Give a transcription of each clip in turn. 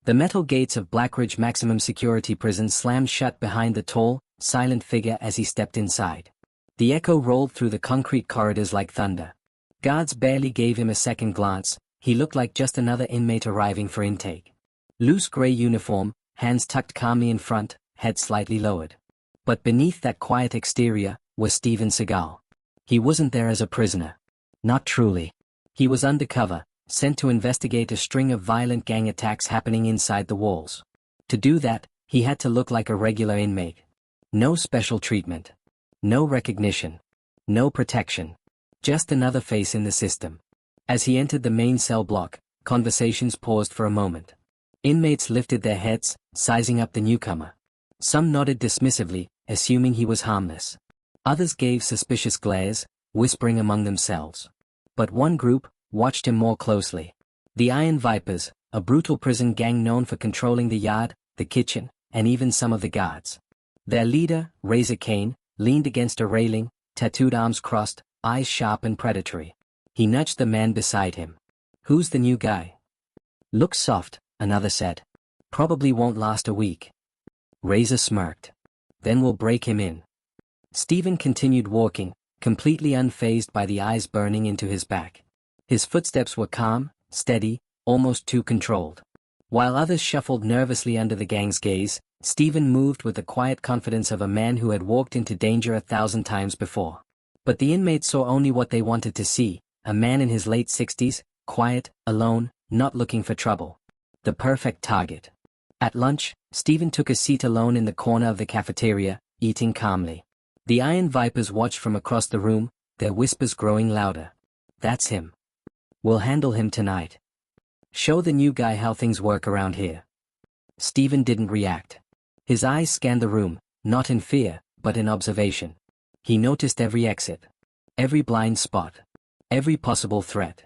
The metal gates of Blackridge Maximum Security Prison slammed shut behind the tall, silent figure as he stepped inside. The echo rolled through the concrete corridors like thunder. Guards barely gave him a second glance. He looked like just another inmate arriving for intake. Loose gray uniform, hands tucked calmly in front, head slightly lowered. But beneath that quiet exterior was Steven Seagal. He wasn't there as a prisoner. Not truly. He was undercover, sent to investigate a string of violent gang attacks happening inside the walls. To do that, he had to look like a regular inmate. No special treatment. No recognition. No protection. Just another face in the system. As he entered the main cell block, conversations paused for a moment. Inmates lifted their heads, sizing up the newcomer. Some nodded dismissively, assuming he was harmless. Others gave suspicious glares, whispering among themselves. But one group watched him more closely. The Iron Vipers, a brutal prison gang known for controlling the yard, the kitchen, and even some of the guards. Their leader, Razor Kane, leaned against a railing, tattooed arms crossed, eyes sharp and predatory. He nudged the man beside him. "Who's the new guy?" "Looks soft," another said. "Probably won't last a week." Razor smirked. "Then we'll break him in." Steven continued walking, completely unfazed by the eyes burning into his back. His footsteps were calm, steady, almost too controlled. While others shuffled nervously under the gang's gaze, Steven moved with the quiet confidence of a man who had walked into danger 1,000 times before. But the inmates saw only what they wanted to see, a man in his late 60s, quiet, alone, not looking for trouble. The perfect target. At lunch, Steven took a seat alone in the corner of the cafeteria, eating calmly. The Iron Vipers watched from across the room, their whispers growing louder. "That's him. We'll handle him tonight. Show the new guy how things work around here." Steven didn't react. His eyes scanned the room, not in fear, but in observation. He noticed every exit. Every blind spot. Every possible threat.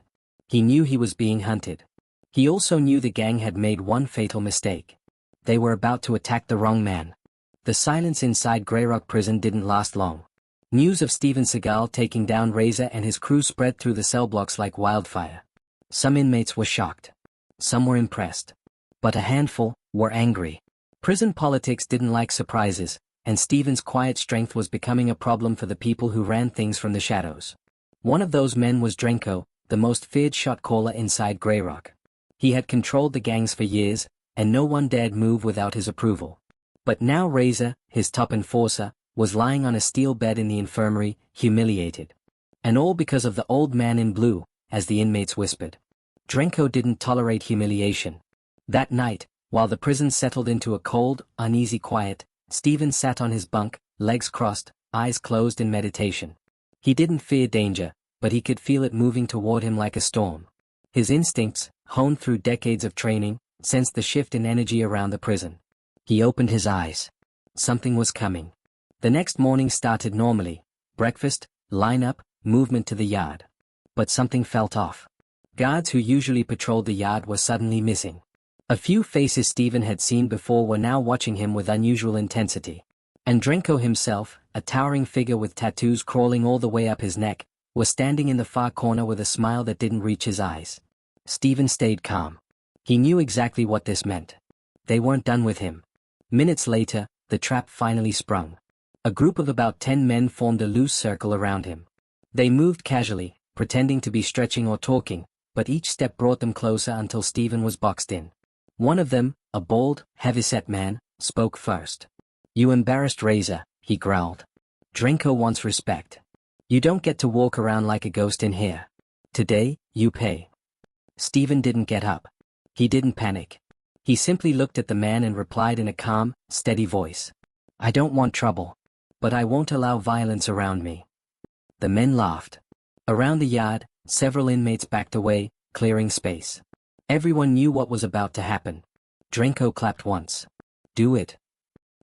He knew he was being hunted. He also knew the gang had made one fatal mistake. They were about to attack the wrong man. The silence inside Greyrock Prison didn't last long. News of Steven Seagal taking down Razor and his crew spread through the cell blocks like wildfire. Some inmates were shocked. Some were impressed. But a handful were angry. Prison politics didn't like surprises, and Steven's quiet strength was becoming a problem for the people who ran things from the shadows. One of those men was Drenko, the most feared shot caller inside Greyrock. He had controlled the gangs for years, and no one dared move without his approval. But now Razor, his top enforcer, was lying on a steel bed in the infirmary, humiliated. And all because of the old man in blue, as the inmates whispered. Drenko didn't tolerate humiliation. That night, while the prison settled into a cold, uneasy quiet, Steven sat on his bunk, legs crossed, eyes closed in meditation. He didn't fear danger, but he could feel it moving toward him like a storm. His instincts, honed through decades of training, sensed the shift in energy around the prison. He opened his eyes. Something was coming. The next morning started normally. Breakfast, line-up, movement to the yard. But something felt off. Guards who usually patrolled the yard were suddenly missing. A few faces Steven had seen before were now watching him with unusual intensity. And Drenko himself, a towering figure with tattoos crawling all the way up his neck, was standing in the far corner with a smile that didn't reach his eyes. Steven stayed calm. He knew exactly what this meant. They weren't done with him. Minutes later, the trap finally sprung. A group of about 10 men formed a loose circle around him. They moved casually, pretending to be stretching or talking, but each step brought them closer until Steven was boxed in. One of them, a bald, heavy-set man, spoke first. "You embarrassed Razor," he growled. "Drenko wants respect. You don't get to walk around like a ghost in here. Today, you pay." Steven didn't get up. He didn't panic. He simply looked at the man and replied in a calm, steady voice. "I don't want trouble. But I won't allow violence around me." The men laughed. Around the yard, several inmates backed away, clearing space. Everyone knew what was about to happen. Drenko clapped once. "Do it."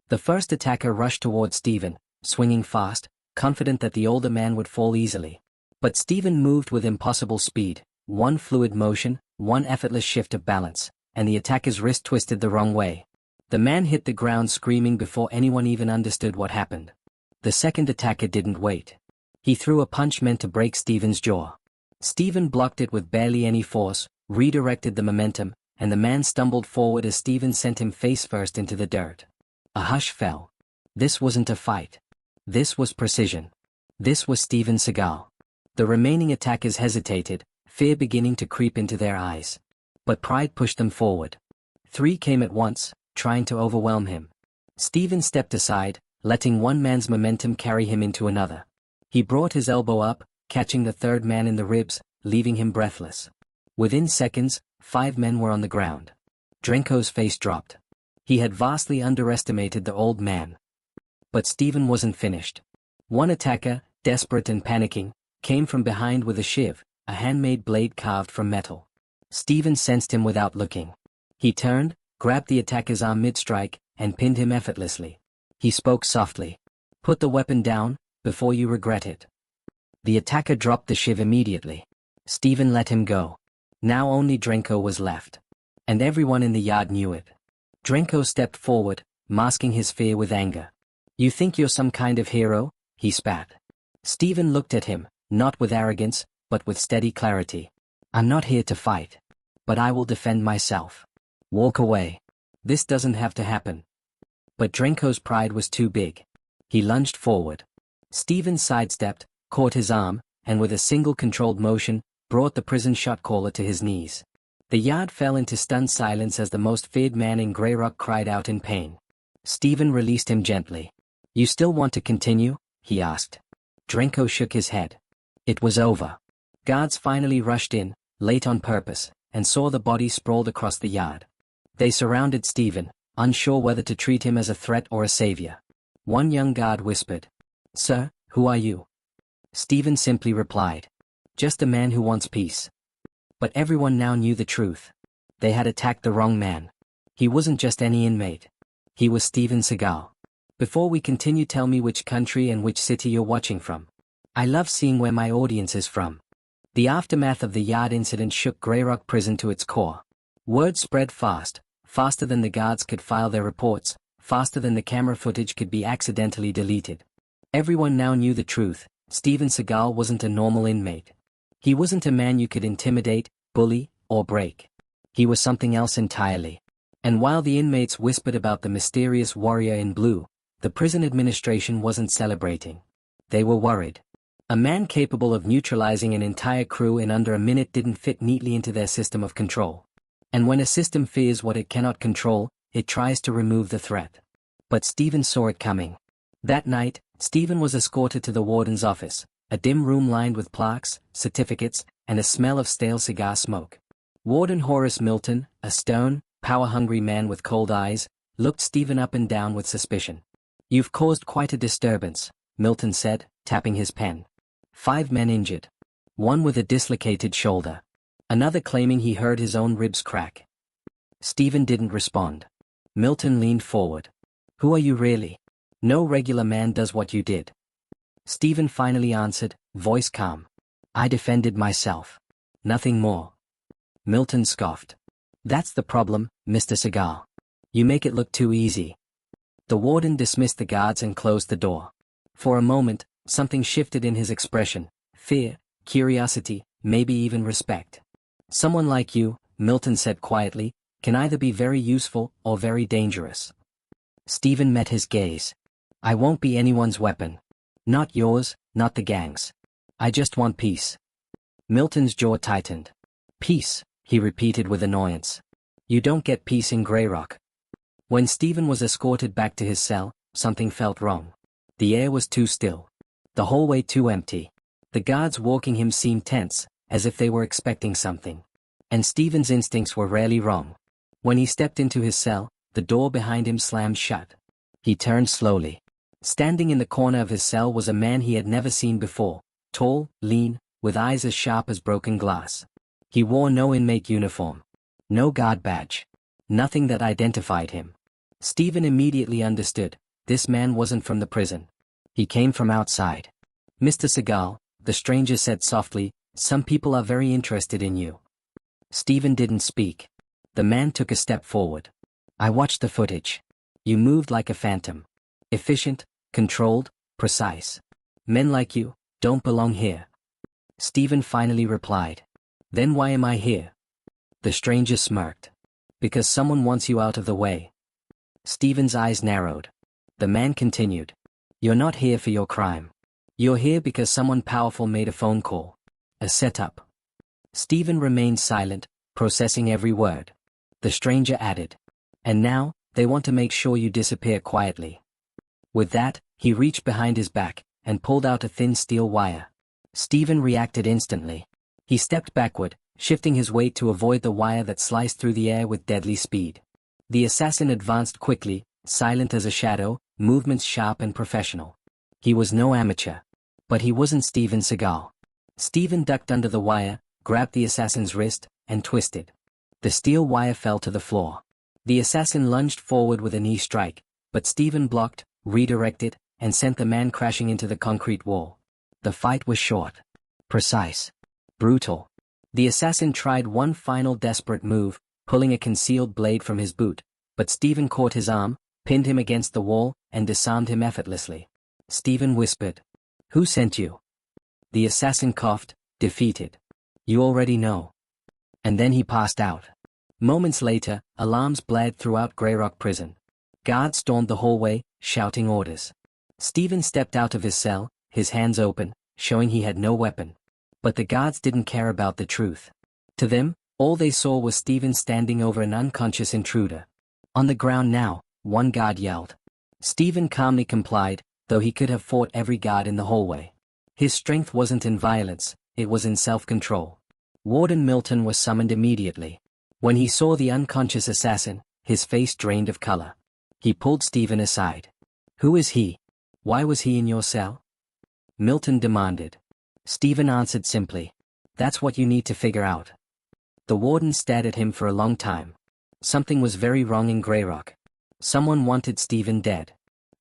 The first attacker rushed toward Steven, swinging fast, confident that the older man would fall easily. But Steven moved with impossible speed, one fluid motion, one effortless shift of balance, and the attacker's wrist twisted the wrong way. The man hit the ground screaming before anyone even understood what happened. The second attacker didn't wait. He threw a punch meant to break Steven's jaw. Steven blocked it with barely any force, redirected the momentum, and the man stumbled forward as Stephen sent him face first into the dirt. A hush fell. This wasn't a fight. This was precision. This was Steven Seagal. The remaining attackers hesitated, fear beginning to creep into their eyes. But pride pushed them forward. 3 came at once, trying to overwhelm him. Stephen stepped aside, letting one man's momentum carry him into another. He brought his elbow up, catching the third man in the ribs, leaving him breathless. Within seconds, 5 men were on the ground. Drenko's face dropped. He had vastly underestimated the old man. But Stephen wasn't finished. One attacker, desperate and panicking, came from behind with a shiv, a handmade blade carved from metal. Stephen sensed him without looking. He turned, grabbed the attacker's arm mid-strike, and pinned him effortlessly. He spoke softly. "Put the weapon down, before you regret it." The attacker dropped the shiv immediately. Stephen let him go. Now only Drenko was left. And everyone in the yard knew it. Drenko stepped forward, masking his fear with anger. "You think you're some kind of hero?" he spat. Stephen looked at him, not with arrogance, but with steady clarity. "I'm not here to fight. But I will defend myself. Walk away. This doesn't have to happen." But Drenko's pride was too big. He lunged forward. Stephen sidestepped, caught his arm, and with a single controlled motion, brought the prison shot caller to his knees. The yard fell into stunned silence as the most feared man in Grey Rock cried out in pain. Stephen released him gently. "You still want to continue?" he asked. Drenko shook his head. It was over. Guards finally rushed in, late on purpose, and saw the body sprawled across the yard. They surrounded Stephen, unsure whether to treat him as a threat or a savior. One young guard whispered, "Sir, who are you?" Stephen simply replied, "Just a man who wants peace." But everyone now knew the truth. They had attacked the wrong man. He wasn't just any inmate. He was Steven Seagal. Before we continue, tell me which country and which city you're watching from. I love seeing where my audience is from. The aftermath of the yard incident shook Grey Rock Prison to its core. Word spread fast, faster than the guards could file their reports, faster than the camera footage could be accidentally deleted. Everyone now knew the truth. Steven Seagal wasn't a normal inmate. He wasn't a man you could intimidate, bully, or break. He was something else entirely. And while the inmates whispered about the mysterious warrior in blue, the prison administration wasn't celebrating. They were worried. A man capable of neutralizing an entire crew in under a minute didn't fit neatly into their system of control. And when a system fears what it cannot control, it tries to remove the threat. But Stephen saw it coming. That night, Stephen was escorted to the warden's office, a dim room lined with plaques, certificates, and a smell of stale cigar smoke. Warden Horace Milton, a stern, power-hungry man with cold eyes, looked Stephen up and down with suspicion. "You've caused quite a disturbance," Milton said, tapping his pen. 5 men injured. One with a dislocated shoulder. Another claiming he heard his own ribs crack. Stephen didn't respond. Milton leaned forward. "Who are you really? No regular man does what you did." Stephen finally answered, voice calm. "I defended myself. Nothing more." Milton scoffed. "That's the problem, Mr. Seagal. You make it look too easy." The warden dismissed the guards and closed the door. For a moment, something shifted in his expression: fear, curiosity, maybe even respect. "Someone like you," Milton said quietly, "can either be very useful or very dangerous." Stephen met his gaze. "I won't be anyone's weapon. Not yours, not the gang's. I just want peace." Milton's jaw tightened. "Peace," he repeated with annoyance. "You don't get peace in Grey Rock." When Stephen was escorted back to his cell, something felt wrong. The air was too still. The hallway too empty. The guards walking him seemed tense, as if they were expecting something. And Stephen's instincts were rarely wrong. When he stepped into his cell, the door behind him slammed shut. He turned slowly. Standing in the corner of his cell was a man he had never seen before, tall, lean, with eyes as sharp as broken glass. He wore no inmate uniform. No guard badge. Nothing that identified him. Stephen immediately understood, this man wasn't from the prison. He came from outside. "Mr. Seagal," the stranger said softly, "some people are very interested in you." Stephen didn't speak. The man took a step forward. "I watched the footage. You moved like a phantom. Efficient, controlled, precise. Men like you don't belong here." Stephen finally replied. "Then why am I here?" The stranger smirked. Because someone wants you out of the way. Stephen's eyes narrowed. The man continued. You're not here for your crime. You're here because someone powerful made a phone call. A setup. Stephen remained silent, processing every word. The stranger added. And now, they want to make sure you disappear quietly. With that, he reached behind his back, and pulled out a thin steel wire. Stephen reacted instantly. He stepped backward, shifting his weight to avoid the wire that sliced through the air with deadly speed. The assassin advanced quickly, silent as a shadow, movements sharp and professional. He was no amateur. But he wasn't Steven Seagal. Stephen ducked under the wire, grabbed the assassin's wrist, and twisted. The steel wire fell to the floor. The assassin lunged forward with a knee strike, but Stephen blocked, redirected, and sent the man crashing into the concrete wall. The fight was short. Precise. Brutal. The assassin tried one final desperate move, pulling a concealed blade from his boot, but Stephen caught his arm, pinned him against the wall, and disarmed him effortlessly. Stephen whispered. Who sent you? The assassin coughed, defeated. You already know. And then he passed out. Moments later, alarms blared throughout Grey Rock Prison. Guards stormed the hallway, shouting orders. Stephen stepped out of his cell, his hands open, showing he had no weapon. But the guards didn't care about the truth. To them, all they saw was Stephen standing over an unconscious intruder. On the ground now, one guard yelled. Stephen calmly complied, though he could have fought every guard in the hallway. His strength wasn't in violence, it was in self-control. Warden Milton was summoned immediately. When he saw the unconscious assassin, his face drained of color. He pulled Stephen aside. Who is he? Why was he in your cell? Milton demanded. Stephen answered simply. That's what you need to figure out. The warden stared at him for a long time. Something was very wrong in Grey Rock. Someone wanted Stephen dead.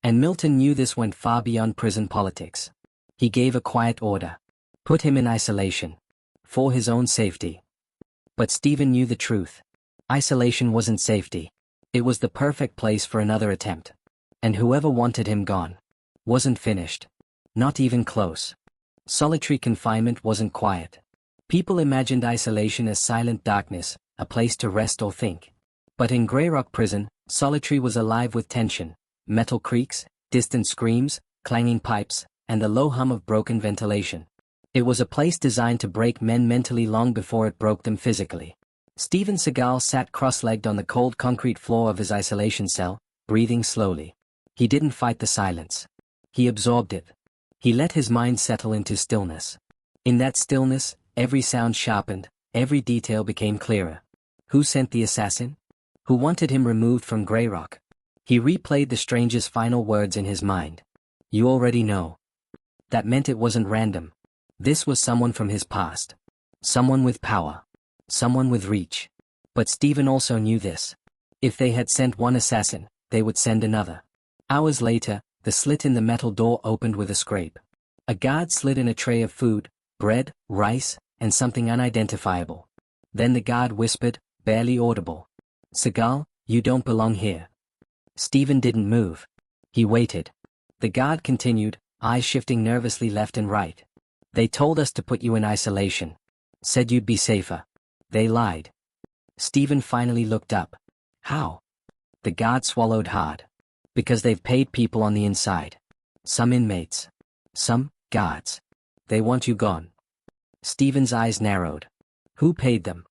And Milton knew this went far beyond prison politics. He gave a quiet order. Put him in isolation. For his own safety. But Stephen knew the truth. Isolation wasn't safety. It was the perfect place for another attempt. And whoever wanted him gone wasn't finished. Not even close. Solitary confinement wasn't quiet. People imagined isolation as silent darkness, a place to rest or think. But in Grey Rock Prison, solitary was alive with tension. Metal creaks, distant screams, clanging pipes, and the low hum of broken ventilation. It was a place designed to break men mentally long before it broke them physically. Steven Seagal sat cross-legged on the cold concrete floor of his isolation cell, breathing slowly. He didn't fight the silence. He absorbed it. He let his mind settle into stillness. In that stillness, every sound sharpened, every detail became clearer. Who sent the assassin? Who wanted him removed from Grey Rock? He replayed the stranger's final words in his mind. You already know. That meant it wasn't random. This was someone from his past. Someone with power. Someone with reach. But Stephen also knew this. If they had sent one assassin, they would send another. Hours later, the slit in the metal door opened with a scrape. A guard slid in a tray of food, bread, rice, and something unidentifiable. Then the guard whispered, barely audible. Seagal, you don't belong here. Stephen didn't move. He waited. The guard continued, eyes shifting nervously left and right. They told us to put you in isolation. Said you'd be safer. They lied. Stephen finally looked up. How? The guard swallowed hard. Because they've paid people on the inside. Some inmates. Some guards. They want you gone. Stephen's eyes narrowed. Who paid them?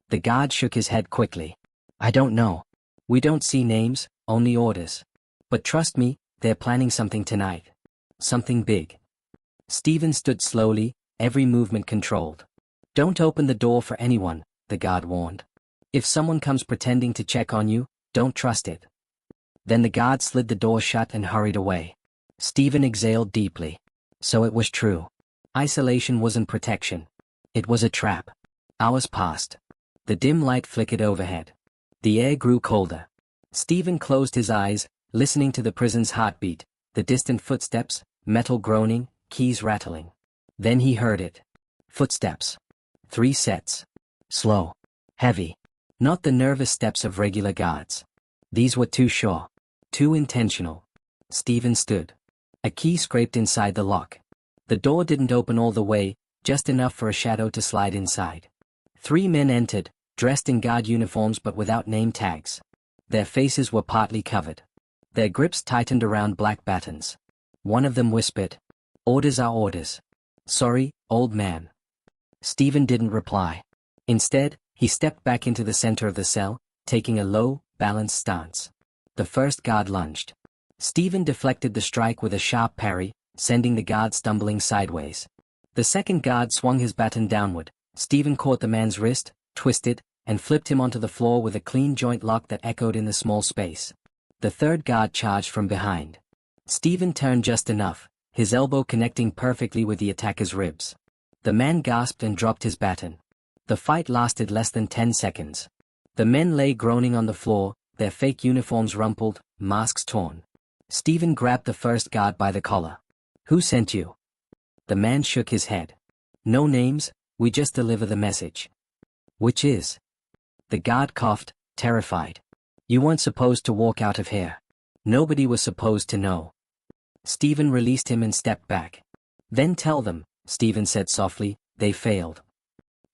The guard shook his head quickly. I don't know. We don't see names, only orders. But trust me, they're planning something tonight. Something big. Stephen stood slowly, every movement controlled. Don't open the door for anyone, the guard warned. If someone comes pretending to check on you, don't trust it. Then the guard slid the door shut and hurried away. Stephen exhaled deeply. So it was true. Isolation wasn't protection. It was a trap. Hours passed. The dim light flickered overhead. The air grew colder. Stephen closed his eyes, listening to the prison's heartbeat, the distant footsteps, metal groaning, keys rattling. Then he heard it. Footsteps. 3 sets. Slow. Heavy. Not the nervous steps of regular guards. These were too sure. Too intentional. Stephen stood. A key scraped inside the lock. The door didn't open all the way, just enough for a shadow to slide inside. 3 men entered, dressed in guard uniforms but without name tags. Their faces were partly covered. Their grips tightened around black batons. One of them whispered, "Orders are orders." "Sorry, old man." Stephen didn't reply. Instead, he stepped back into the center of the cell, taking a low, balanced stance. The first guard lunged. Stephen deflected the strike with a sharp parry, sending the guard stumbling sideways. The second guard swung his baton downward. Stephen caught the man's wrist, twisted, and flipped him onto the floor with a clean joint lock that echoed in the small space. The third guard charged from behind. Stephen turned just enough, his elbow connecting perfectly with the attacker's ribs. The man gasped and dropped his baton. The fight lasted less than 10 seconds. The men lay groaning on the floor, their fake uniforms rumpled, masks torn. Stephen grabbed the first guard by the collar. "Who sent you?" The man shook his head. "No names, we just deliver the message." "Which is?" The guard coughed, terrified. "You weren't supposed to walk out of here. Nobody was supposed to know." Stephen released him and stepped back. "Then tell them," Stephen said softly, "they failed."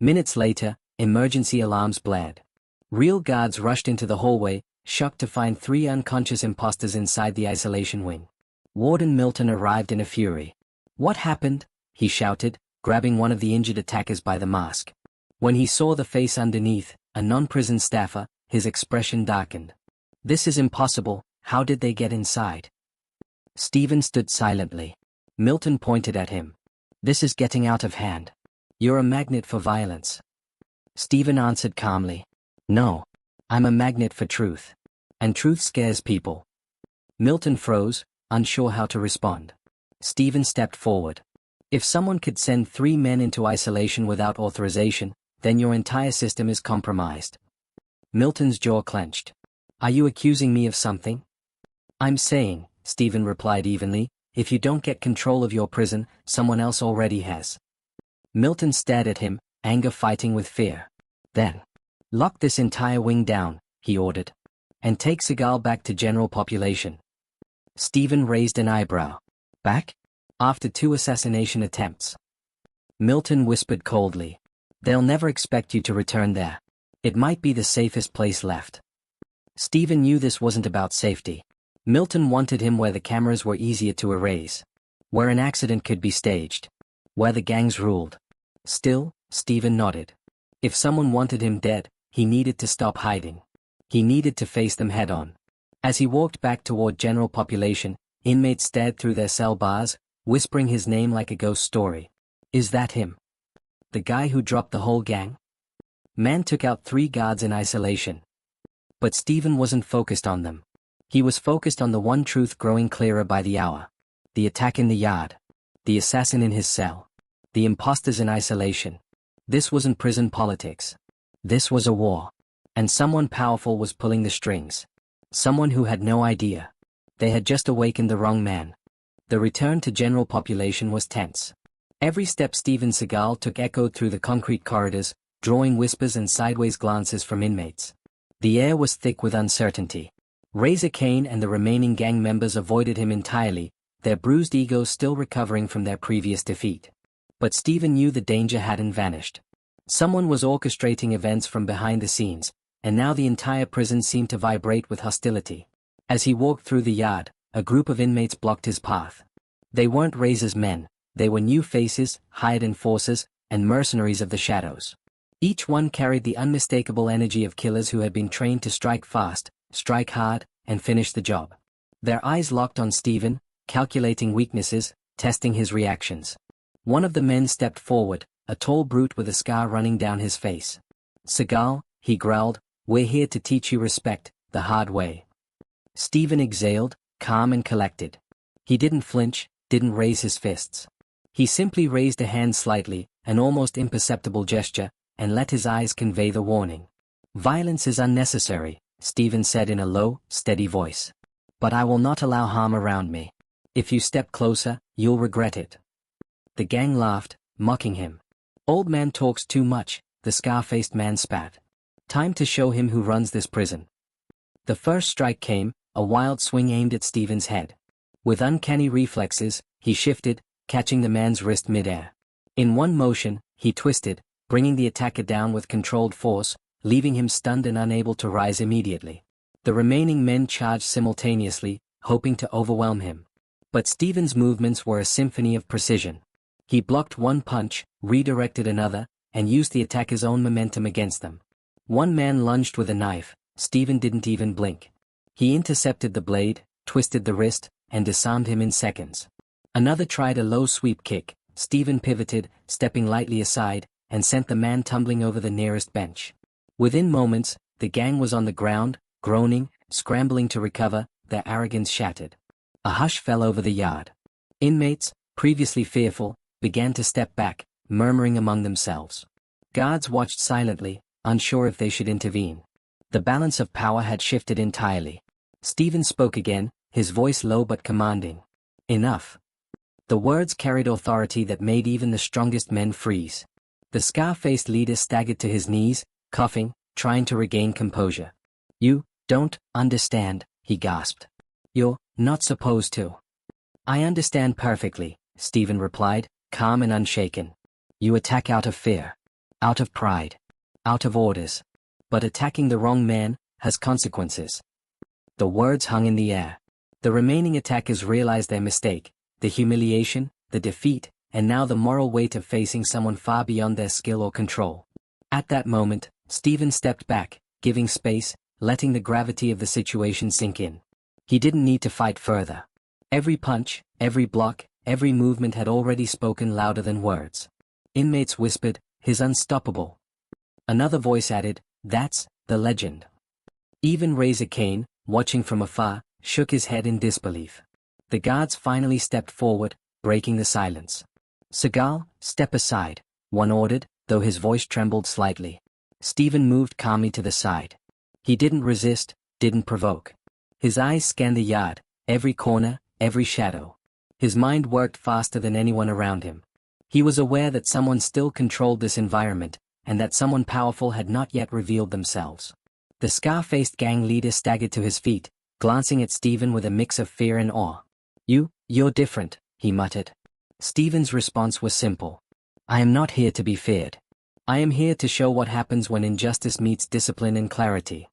Minutes later, emergency alarms blared. Real guards rushed into the hallway, shocked to find 3 unconscious imposters inside the isolation wing. Warden Milton arrived in a fury. "What happened?" he shouted, grabbing one of the injured attackers by the mask. When he saw the face underneath, a non-prison staffer, his expression darkened. "This is impossible, how did they get inside?" Stephen stood silently. Milton pointed at him. "This is getting out of hand. You're a magnet for violence." Stephen answered calmly. "No. I'm a magnet for truth. And truth scares people." Milton froze, unsure how to respond. Stephen stepped forward. "If someone could send 3 men into isolation without authorization, then your entire system is compromised." Milton's jaw clenched. "Are you accusing me of something?" "I'm saying," Stephen replied evenly, "if you don't get control of your prison, someone else already has." Milton stared at him, anger fighting with fear. "Then, lock this entire wing down," he ordered. "And take Seagal back to general population." Stephen raised an eyebrow. "Back? After 2 assassination attempts?" Milton whispered coldly. "They'll never expect you to return there. It might be the safest place left." Stephen knew this wasn't about safety. Milton wanted him where the cameras were easier to erase. Where an accident could be staged. Where the gangs ruled. Still, Stephen nodded. If someone wanted him dead, he needed to stop hiding. He needed to face them head-on. As he walked back toward general population, inmates stared through their cell bars, whispering his name like a ghost story. "Is that him? The guy who dropped the whole gang?" Man took out 3 guards in isolation. But Stephen wasn't focused on them. He was focused on the one truth growing clearer by the hour. The attack in the yard. The assassin in his cell. The imposters in isolation. This wasn't prison politics. This was a war. And someone powerful was pulling the strings. Someone who had no idea. They had just awakened the wrong man. The return to general population was tense. Every step Steven Seagal took echoed through the concrete corridors, drawing whispers and sideways glances from inmates. The air was thick with uncertainty. Razor Cain and the remaining gang members avoided him entirely, their bruised egos still recovering from their previous defeat. But Stephen knew the danger hadn't vanished. Someone was orchestrating events from behind the scenes, and now the entire prison seemed to vibrate with hostility. As he walked through the yard, a group of inmates blocked his path. They weren't Razor's men, they were new faces, hired enforcers, and mercenaries of the shadows. Each one carried the unmistakable energy of killers who had been trained to strike fast, strike hard, and finish the job. Their eyes locked on Stephen, calculating weaknesses, testing his reactions. One of the men stepped forward, a tall brute with a scar running down his face. "Seagal," he growled, "we're here to teach you respect, the hard way." Stephen exhaled, calm and collected. He didn't flinch, didn't raise his fists. He simply raised a hand slightly, an almost imperceptible gesture, and let his eyes convey the warning. "Violence is unnecessary," Stephen said in a low, steady voice. "But I will not allow harm around me. If you step closer, you'll regret it." The gang laughed, mocking him. "Old man talks too much," the scar-faced man spat. "Time to show him who runs this prison." The first strike came, a wild swing aimed at Stephen's head. With uncanny reflexes, he shifted, catching the man's wrist mid-air. In one motion, he twisted, bringing the attacker down with controlled force, leaving him stunned and unable to rise immediately. The remaining men charged simultaneously, hoping to overwhelm him. But Stephen's movements were a symphony of precision. He blocked one punch, redirected another, and used the attacker's own momentum against them. One man lunged with a knife. Stephen didn't even blink. He intercepted the blade, twisted the wrist, and disarmed him in seconds. Another tried a low sweep kick. Stephen pivoted, stepping lightly aside, and sent the man tumbling over the nearest bench. Within moments, the gang was on the ground, groaning, scrambling to recover, their arrogance shattered. A hush fell over the yard. Inmates, previously fearful, began to step back, murmuring among themselves. Guards watched silently, unsure if they should intervene. The balance of power had shifted entirely. Stephen spoke again, his voice low but commanding. "Enough." The words carried authority that made even the strongest men freeze. The scar-faced leader staggered to his knees, coughing, trying to regain composure. "You don't understand," he gasped. "You're not supposed to." "I understand perfectly," Stephen replied, calm and unshaken. "You attack out of fear. Out of pride. Out of orders. But attacking the wrong man has consequences." The words hung in the air. The remaining attackers realized their mistake, the humiliation, the defeat, and now the moral weight of facing someone far beyond their skill or control. At that moment, Stephen stepped back, giving space, letting the gravity of the situation sink in. He didn't need to fight further. Every punch, every block, every movement had already spoken louder than words. Inmates whispered, "He's unstoppable." Another voice added, "That's the legend." Even Razor Cain, watching from afar, shook his head in disbelief. The guards finally stepped forward, breaking the silence. "Seagal, step aside," one ordered, though his voice trembled slightly. Stephen moved calmly to the side. He didn't resist, didn't provoke. His eyes scanned the yard, every corner, every shadow. His mind worked faster than anyone around him. He was aware that someone still controlled this environment, and that someone powerful had not yet revealed themselves. The scar-faced gang leader staggered to his feet, glancing at Stephen with a mix of fear and awe. You're different," he muttered. Stephen's response was simple. "I am not here to be feared. I am here to show what happens when injustice meets discipline and clarity."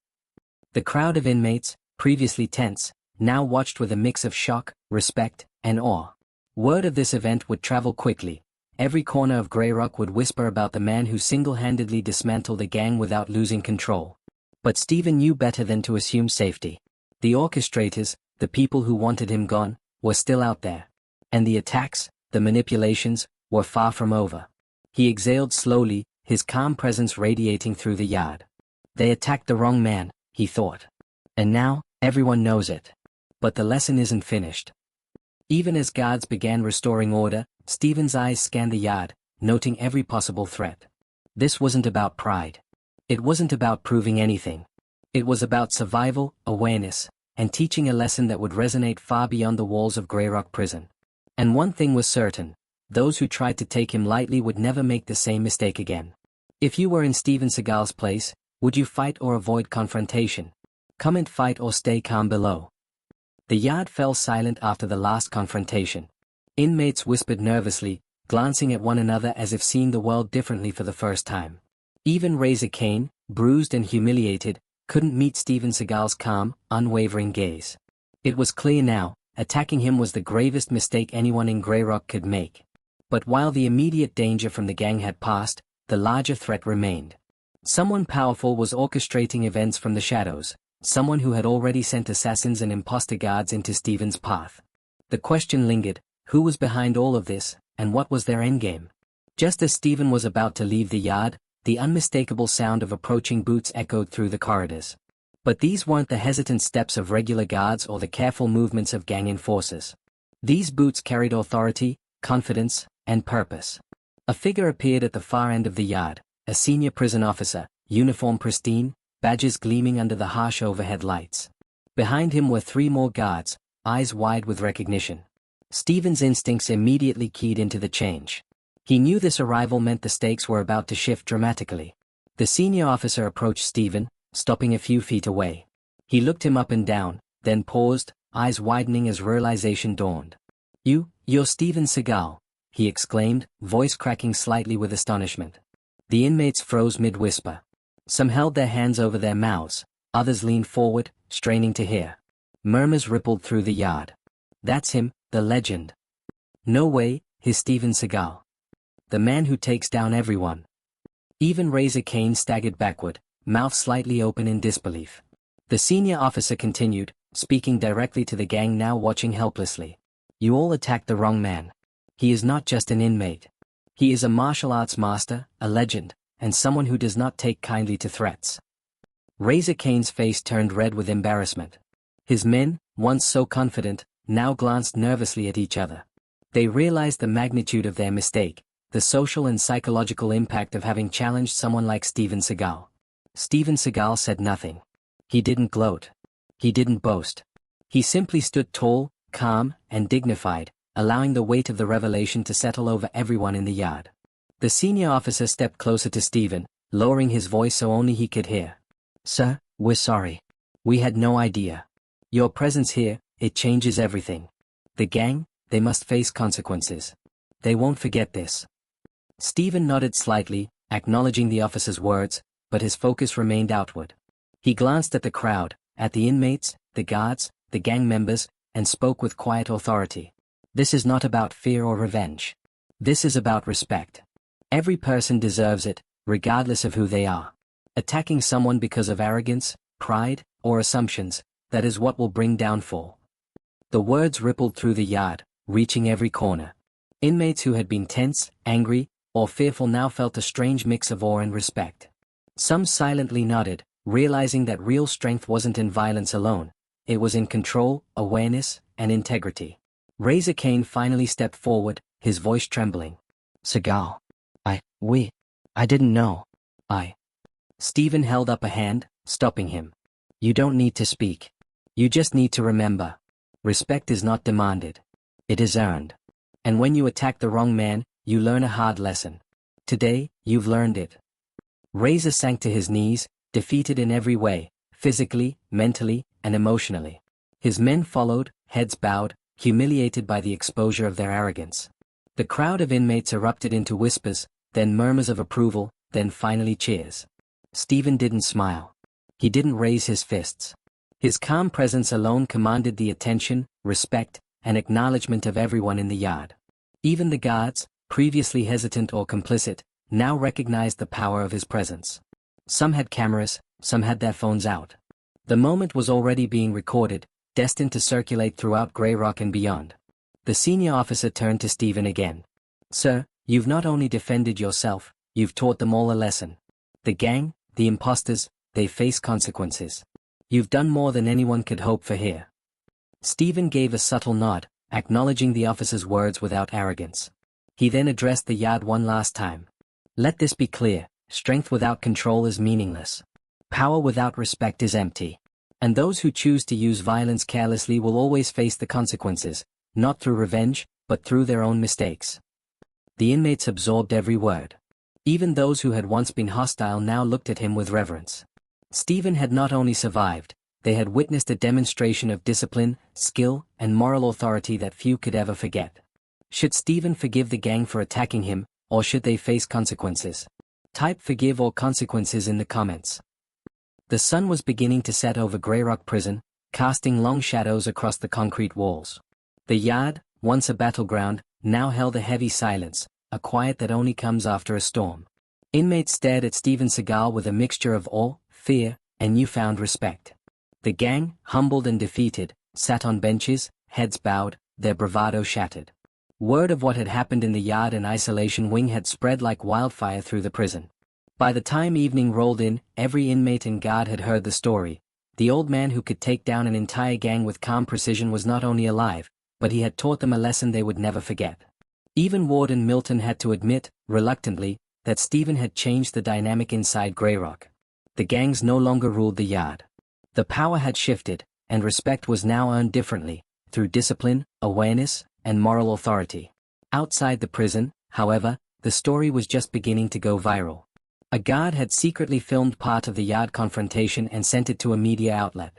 The crowd of inmates, previously tense, now watched with a mix of shock, respect, and awe. Word of this event would travel quickly. Every corner of Grey Rock would whisper about the man who single-handedly dismantled a gang without losing control. But Stephen knew better than to assume safety. The orchestrators, the people who wanted him gone, were still out there. And the attacks, the manipulations, were far from over. He exhaled slowly, his calm presence radiating through the yard. They attacked the wrong man, he thought. And now, everyone knows it. But the lesson isn't finished. Even as guards began restoring order, Stephen's eyes scanned the yard, noting every possible threat. This wasn't about pride. It wasn't about proving anything. It was about survival, awareness, and teaching a lesson that would resonate far beyond the walls of Grey Rock Prison. And one thing was certain, those who tried to take him lightly would never make the same mistake again. If you were in Steven Seagal's place, would you fight or avoid confrontation? Comment fight or stay calm below. The yard fell silent after the last confrontation. Inmates whispered nervously, glancing at one another as if seeing the world differently for the first time. Even Razor Cain, bruised and humiliated, couldn't meet Steven Seagal's calm, unwavering gaze. It was clear now, attacking him was the gravest mistake anyone in Grey Rock could make. But while the immediate danger from the gang had passed, the larger threat remained. Someone powerful was orchestrating events from the shadows, someone who had already sent assassins and imposter guards into Steven's path. The question lingered, who was behind all of this, and what was their endgame? Just as Steven was about to leave the yard, the unmistakable sound of approaching boots echoed through the corridors. But these weren't the hesitant steps of regular guards or the careful movements of gang enforcers. These boots carried authority, confidence, and purpose. A figure appeared at the far end of the yard, a senior prison officer, uniform pristine, badges gleaming under the harsh overhead lights. Behind him were 3 more guards, eyes wide with recognition. Steven's instincts immediately keyed into the change. He knew this arrival meant the stakes were about to shift dramatically. The senior officer approached Steven, stopping a few feet away. He looked him up and down, then paused, eyes widening as realization dawned. You're Steven Seagal," he exclaimed, voice cracking slightly with astonishment. The inmates froze mid-whisper. Some held their hands over their mouths, others leaned forward, straining to hear. Murmurs rippled through the yard. That's him, the legend. No way, he's Steven Seagal. The man who takes down everyone. Even Razor Kane staggered backward, mouth slightly open in disbelief. The senior officer continued, speaking directly to the gang now watching helplessly. You all attacked the wrong man. He is not just an inmate. He is a martial arts master, a legend, and someone who does not take kindly to threats. Razor Kane's face turned red with embarrassment. His men, once so confident, now glanced nervously at each other. They realized the magnitude of their mistake, the social and psychological impact of having challenged someone like Steven Seagal. Steven Seagal said nothing. He didn't gloat. He didn't boast. He simply stood tall, calm, and dignified, allowing the weight of the revelation to settle over everyone in the yard. The senior officer stepped closer to Steven, lowering his voice so only he could hear. Sir, we're sorry. We had no idea. Your presence here, it changes everything. The gang, they must face consequences. They won't forget this. Steven nodded slightly, acknowledging the officer's words, but his focus remained outward. He glanced at the crowd, at the inmates, the guards, the gang members, and spoke with quiet authority. This is not about fear or revenge. This is about respect. Every person deserves it, regardless of who they are. Attacking someone because of arrogance, pride, or assumptions, that is what will bring downfall. The words rippled through the yard, reaching every corner. Inmates who had been tense, angry, or fearful now felt a strange mix of awe and respect. Some silently nodded, realizing that real strength wasn't in violence alone, it was in control, awareness, and integrity. Razor Kane finally stepped forward, his voice trembling. Seagal. I didn't know. Steven held up a hand, stopping him. You don't need to speak. You just need to remember. Respect is not demanded. It is earned. And when you attack the wrong man, you learn a hard lesson. Today, you've learned it. Razor sank to his knees, defeated in every way, physically, mentally, and emotionally. His men followed, heads bowed, humiliated by the exposure of their arrogance. The crowd of inmates erupted into whispers, then murmurs of approval, then finally cheers. Steven didn't smile. He didn't raise his fists. His calm presence alone commanded the attention, respect, and acknowledgement of everyone in the yard. Even the guards, previously hesitant or complicit, now recognized the power of his presence. Some had cameras, some had their phones out. The moment was already being recorded, destined to circulate throughout Grey Rock and beyond. The senior officer turned to Steven again. Sir, you've not only defended yourself, you've taught them all a lesson. The gang, the imposters, they face consequences. You've done more than anyone could hope for here. Steven gave a subtle nod, acknowledging the officer's words without arrogance. He then addressed the yard one last time. Let this be clear, strength without control is meaningless. Power without respect is empty. And those who choose to use violence carelessly will always face the consequences, not through revenge, but through their own mistakes. The inmates absorbed every word. Even those who had once been hostile now looked at him with reverence. Steven had not only survived, they had witnessed a demonstration of discipline, skill, and moral authority that few could ever forget. Should Steven forgive the gang for attacking him, or should they face consequences? Type forgive or consequences in the comments. The sun was beginning to set over Grey Rock Prison, casting long shadows across the concrete walls. The yard, once a battleground, now held a heavy silence, a quiet that only comes after a storm. Inmates stared at Steven Seagal with a mixture of awe, fear, and newfound respect. The gang, humbled and defeated, sat on benches, heads bowed, their bravado shattered. Word of what had happened in the yard and isolation wing had spread like wildfire through the prison. By the time evening rolled in, every inmate and guard had heard the story. The old man who could take down an entire gang with calm precision was not only alive, but he had taught them a lesson they would never forget. Even Warden Milton had to admit, reluctantly, that Steven had changed the dynamic inside Grey Rock. The gangs no longer ruled the yard. The power had shifted, and respect was now earned differently, through discipline, awareness, and moral authority. Outside the prison, however, the story was just beginning to go viral. A guard had secretly filmed part of the yard confrontation and sent it to a media outlet.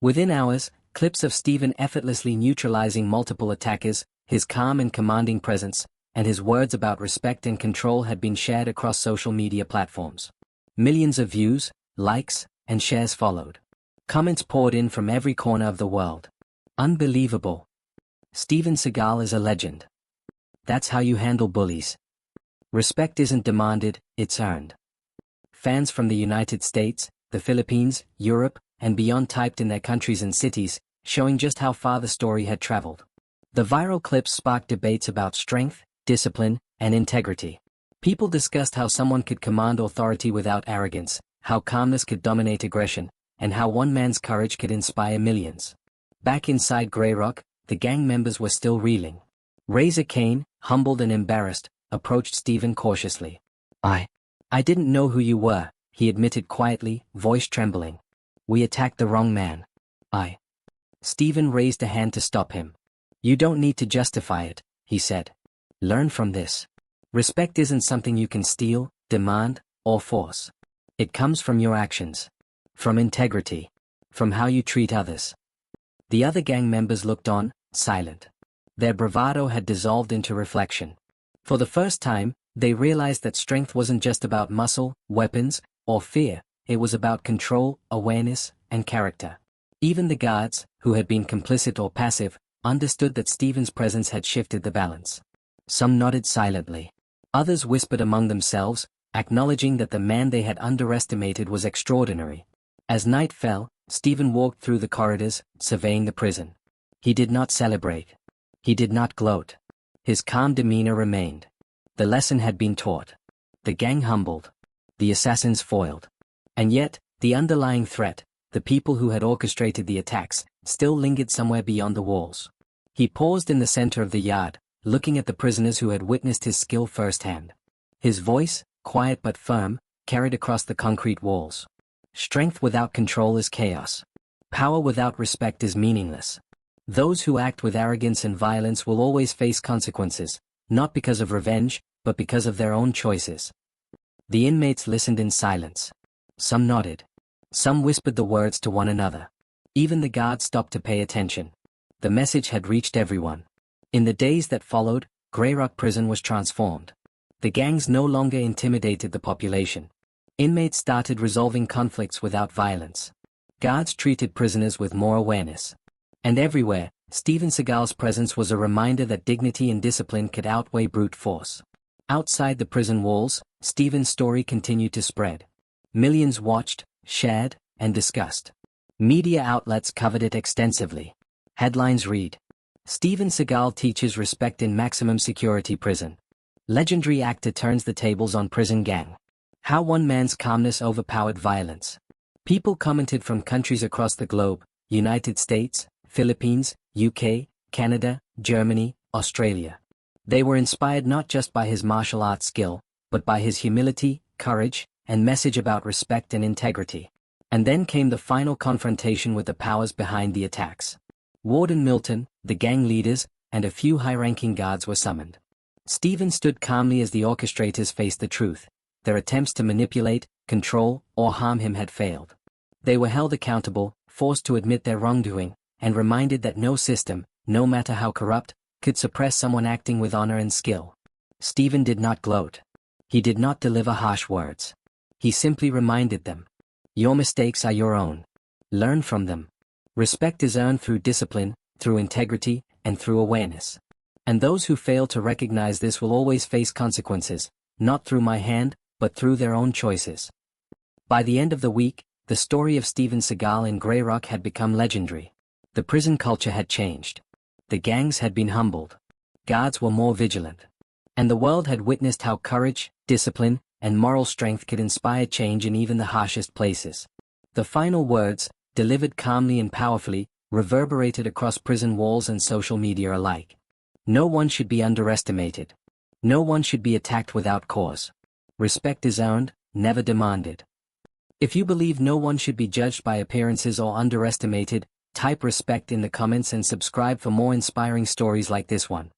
Within hours, clips of Steven effortlessly neutralizing multiple attackers, his calm and commanding presence, and his words about respect and control had been shared across social media platforms. Millions of views, likes, and shares followed. Comments poured in from every corner of the world. Unbelievable. Steven Seagal is a legend. That's how you handle bullies. Respect isn't demanded, it's earned. Fans from the United States, the Philippines, Europe, and beyond typed in their countries and cities, showing just how far the story had traveled. The viral clips sparked debates about strength, discipline, and integrity. People discussed how someone could command authority without arrogance, how calmness could dominate aggression, and how one man's courage could inspire millions. Back inside Grey Rock, the gang members were still reeling. Razor Kane, humbled and embarrassed, approached Steven cautiously. I didn't know who you were, he admitted quietly, voice trembling. We attacked the wrong man. Steven raised a hand to stop him. You don't need to justify it, he said. Learn from this. Respect isn't something you can steal, demand, or force. It comes from your actions. From integrity. From how you treat others. The other gang members looked on, silent. Their bravado had dissolved into reflection. For the first time, they realized that strength wasn't just about muscle, weapons, or fear, it was about control, awareness, and character. Even the guards, who had been complicit or passive, understood that Steven's presence had shifted the balance. Some nodded silently. Others whispered among themselves, acknowledging that the man they had underestimated was extraordinary. As night fell, Steven walked through the corridors, surveying the prison. He did not celebrate. He did not gloat. His calm demeanor remained. The lesson had been taught. The gang humbled. The assassins foiled. And yet, the underlying threat, the people who had orchestrated the attacks, still lingered somewhere beyond the walls. He paused in the center of the yard, looking at the prisoners who had witnessed his skill firsthand. His voice, quiet but firm, carried across the concrete walls. Strength without control is chaos. Power without respect is meaningless. Those who act with arrogance and violence will always face consequences, not because of revenge, but because of their own choices. The inmates listened in silence. Some nodded. Some whispered the words to one another. Even the guards stopped to pay attention. The message had reached everyone. In the days that followed, Grey Rock Prison was transformed. The gangs no longer intimidated the population. Inmates started resolving conflicts without violence. Guards treated prisoners with more awareness. And everywhere, Steven Seagal's presence was a reminder that dignity and discipline could outweigh brute force. Outside the prison walls, Steven's story continued to spread. Millions watched, shared, and discussed. Media outlets covered it extensively. Headlines read, Steven Seagal teaches respect in maximum security prison. Legendary actor turns the tables on prison gang. How one man's calmness overpowered violence. People commented from countries across the globe, United States, Philippines, UK, Canada, Germany, Australia. They were inspired not just by his martial arts skill, but by his humility, courage, and message about respect and integrity. And then came the final confrontation with the powers behind the attacks. Warden Milton, the gang leaders, and a few high-ranking guards were summoned. Steven stood calmly as the orchestrators faced the truth. Their attempts to manipulate, control, or harm him had failed. They were held accountable, forced to admit their wrongdoing, and reminded that no system, no matter how corrupt, could suppress someone acting with honor and skill. Steven did not gloat. He did not deliver harsh words. He simply reminded them. Your mistakes are your own. Learn from them. Respect is earned through discipline, through integrity, and through awareness. And those who fail to recognize this will always face consequences, not through my hand, but through their own choices. By the end of the week, the story of Steven Seagal in Grey Rock had become legendary. The prison culture had changed. The gangs had been humbled. Guards were more vigilant. And the world had witnessed how courage, discipline, and moral strength could inspire change in even the harshest places. The final words, delivered calmly and powerfully, reverberated across prison walls and social media alike. No one should be underestimated. No one should be attacked without cause. Respect is earned, never demanded. If you believe no one should be judged by appearances or underestimated, type respect in the comments and subscribe for more inspiring stories like this one.